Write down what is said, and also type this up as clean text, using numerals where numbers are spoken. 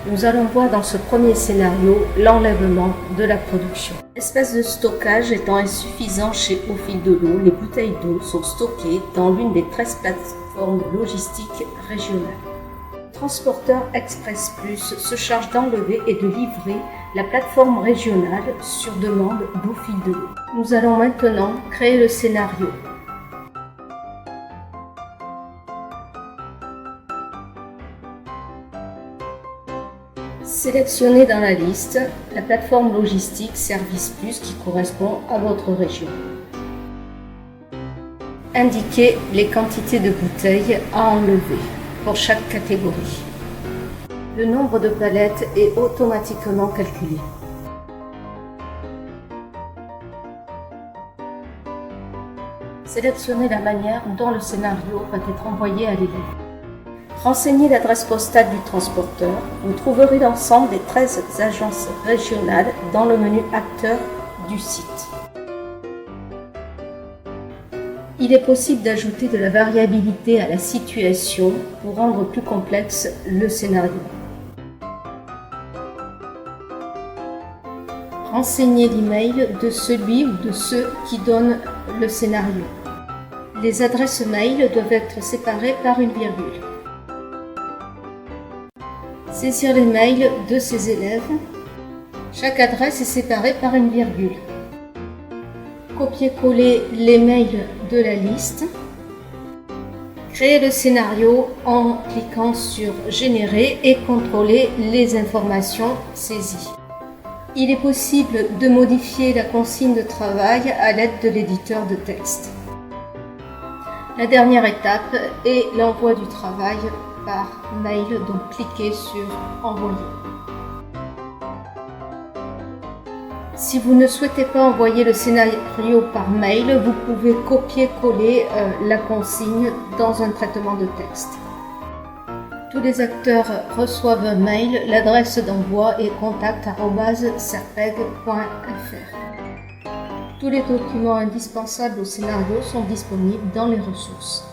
Nous allons voir dans ce premier scénario l'enlèvement de la production. L'espace de stockage étant insuffisant chez Au Fil de l'Eau, les bouteilles d'eau sont stockées dans l'une des 13 plateformes logistiques régionales. Le transporteur Express Plus se charge d'enlever et de livrer la plateforme régionale sur demande d'Au Fil de l'Eau. Nous allons maintenant créer le scénario. Sélectionnez dans la liste la plateforme logistique Service Plus qui correspond à votre région. Indiquez les quantités de bouteilles à enlever pour chaque catégorie. Le nombre de palettes est automatiquement calculé. Sélectionnez la manière dont le scénario va être envoyé à l'élève. Renseignez l'adresse postale du transporteur. Vous trouverez l'ensemble des 13 agences régionales dans le menu Acteurs du site. Il est possible d'ajouter de la variabilité à la situation pour rendre plus complexe le scénario. Renseignez l'email de celui ou de ceux qui donnent le scénario. Les adresses mail doivent être séparées par une virgule. Saisir les mails de ces élèves. Chaque adresse est séparée par une virgule. Copier-coller les mails de la liste. Créer le scénario en cliquant sur Générer et contrôler les informations saisies. Il est possible de modifier la consigne de travail à l'aide de l'éditeur de texte. La dernière étape est l'envoi du travail par mail, donc cliquez sur Envoyer. Si vous ne souhaitez pas envoyer le scénario par mail, vous pouvez copier-coller la consigne dans un traitement de texte. Tous les acteurs reçoivent un mail, l'adresse d'envoi est contact@serpeg.fr. Tous les documents indispensables au scénario sont disponibles dans les ressources.